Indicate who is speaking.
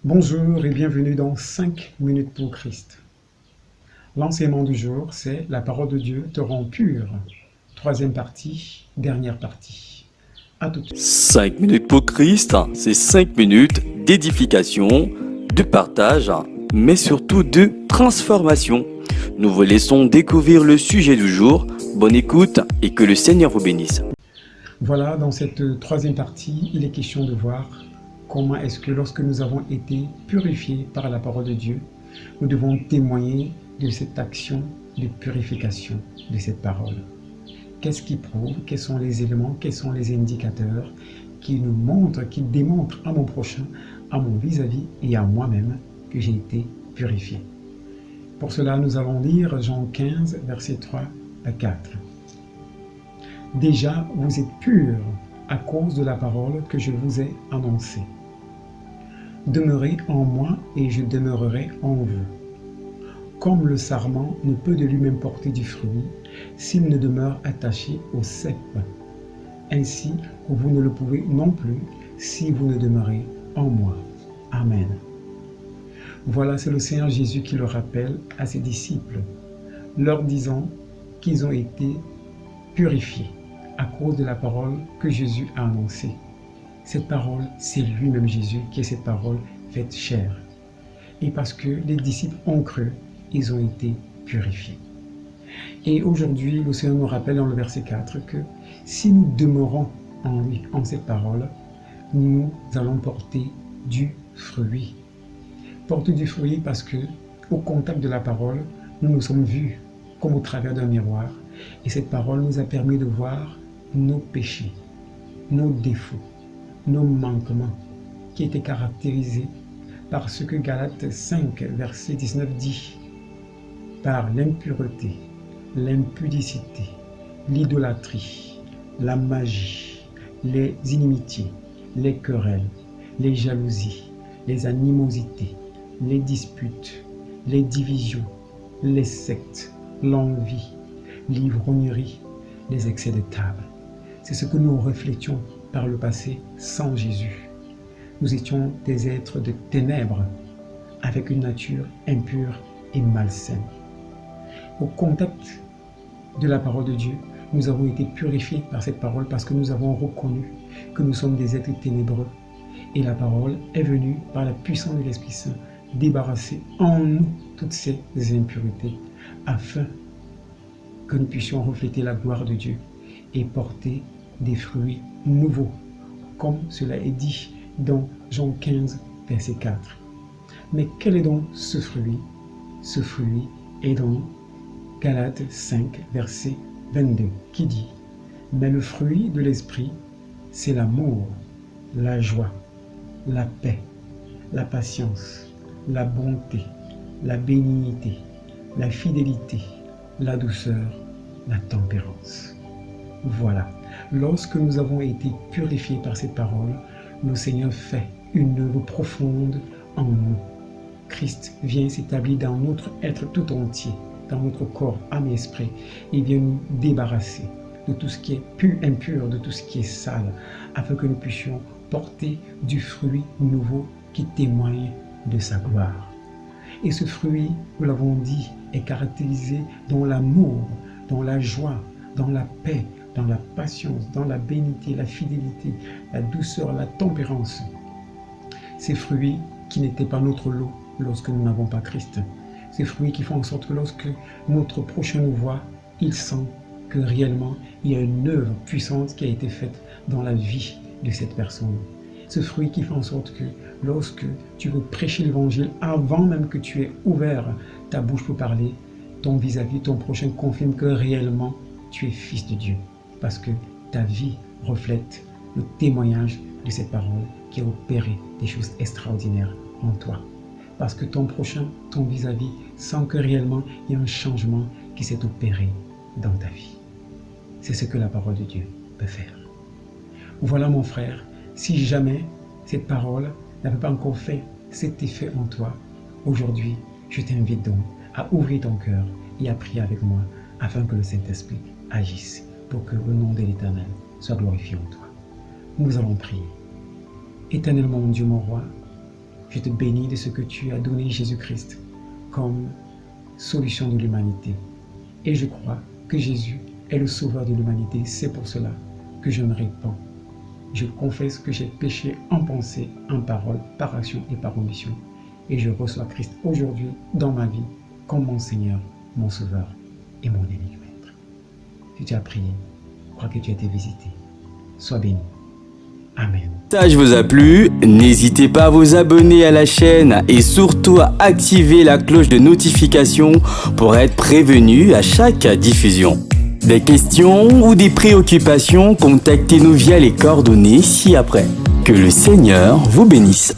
Speaker 1: Bonjour et bienvenue dans 5 minutes pour Christ. L'enseignement du jour, c'est la parole de Dieu te rend pur. Troisième partie, dernière partie. À tout de suite.
Speaker 2: 5 minutes pour Christ, c'est 5 minutes d'édification, de partage, mais surtout de transformation. Nous vous laissons découvrir le sujet du jour. Bonne écoute et que le Seigneur vous bénisse.
Speaker 1: Voilà, dans cette troisième partie, il est question de voir comment est-ce que lorsque nous avons été purifiés par la parole de Dieu, nous devons témoigner de cette action de purification de cette parole. Qu'est-ce qui prouve? Quels sont les éléments? Quels sont les indicateurs qui nous montrent, qui démontrent à mon prochain, à mon vis-à-vis et à moi-même que j'ai été purifié? Pour cela, nous allons lire Jean 15, versets 3 à 4. Déjà, vous êtes purs à cause de la parole que je vous ai annoncée. Demeurez en moi et je demeurerai en vous. Comme le sarment ne peut de lui-même porter du fruit s'il ne demeure attaché au cep. Ainsi, vous ne le pouvez non plus si vous ne demeurez en moi. Amen. Voilà, c'est le Seigneur Jésus qui le rappelle à ses disciples, leur disant qu'ils ont été purifiés à cause de la parole que Jésus a annoncée. Cette parole, c'est lui-même Jésus qui est cette parole faite chair. Et parce que les disciples ont cru, ils ont été purifiés. Et aujourd'hui, le Seigneur nous rappelle dans le verset 4 que si nous demeurons en lui, en cette parole, nous allons porter du fruit. Porter du fruit parce que au contact de la parole, nous nous sommes vus comme au travers d'un miroir. Et cette parole nous a permis de voir nos péchés, nos défauts, nos manquements qui étaient caractérisés par ce que Galates 5, verset 19 dit, par l'impureté, l'impudicité, l'idolâtrie, la magie, les inimitiés, les querelles, les jalousies, les animosités, les disputes, les divisions, les sectes, l'envie, l'ivrognerie, les excès de table. C'est ce que nous reflétions par le passé sans Jésus. Nous étions des êtres de ténèbres avec une nature impure et malsaine. Au contact de la parole de Dieu, nous avons été purifiés par cette parole parce que nous avons reconnu que nous sommes des êtres ténébreux. Et la parole est venue par la puissance de l'Esprit Saint débarrasser en nous toutes ces impuretés afin que nous puissions refléter la gloire de Dieu et porter des fruits nouveaux, comme cela est dit dans Jean 15, verset 4. Mais quel est donc ce fruit? Ce fruit est dans Galates 5, verset 22, qui dit « Mais le fruit de l'esprit, c'est l'amour, la joie, la paix, la patience, la bonté, la bénignité, la fidélité, la douceur, la tempérance. » Voilà, lorsque nous avons été purifiés par cette parole, le Seigneur fait une œuvre profonde en nous. Christ vient s'établir dans notre être tout entier, dans notre corps, âme et esprit. Il vient nous débarrasser de tout ce qui est impur, de tout ce qui est sale, afin que nous puissions porter du fruit nouveau qui témoigne de sa gloire. Et ce fruit, nous l'avons dit, est caractérisé dans l'amour, dans la joie, dans la paix, dans la patience, dans la bénité, la fidélité, la douceur, la tempérance. Ces fruits qui n'étaient pas notre lot lorsque nous n'avons pas Christ. Ces fruits qui font en sorte que lorsque notre prochain nous voit, il sent que réellement il y a une œuvre puissante qui a été faite dans la vie de cette personne. Ce fruit qui fait en sorte que lorsque tu veux prêcher l'évangile, avant même que tu aies ouvert ta bouche pour parler, ton vis-à-vis, ton prochain confirme que réellement tu es fils de Dieu. Parce que ta vie reflète le témoignage de cette parole qui a opéré des choses extraordinaires en toi. Parce que ton prochain, ton vis-à-vis, sent que réellement il y a un changement qui s'est opéré dans ta vie. C'est ce que la parole de Dieu peut faire. Voilà mon frère, si jamais cette parole n'avait pas encore fait cet effet en toi, aujourd'hui, je t'invite donc à ouvrir ton cœur et à prier avec moi afin que le Saint-Esprit agisse pour que le nom de l'Éternel soit glorifié en toi. Nous allons prier. Éternel mon Dieu, mon roi, Je te bénis de ce que tu as donné Jésus-Christ comme solution de l'humanité. Et je crois que Jésus est le sauveur de l'humanité. C'est pour cela que je me répands. Je confesse que j'ai péché en pensée, en parole, par action et par omission. Et je reçois Christ aujourd'hui dans ma vie comme mon Seigneur, mon Sauveur et mon unique Maître. Si tu as prié, je crois que tu as été visité. Sois béni. Amen.
Speaker 2: Si le message vous a plu, n'hésitez pas à vous abonner à la chaîne et surtout à activer la cloche de notification pour être prévenu à chaque diffusion. Des questions ou des préoccupations, contactez-nous via les coordonnées ci-après. Que le Seigneur vous bénisse.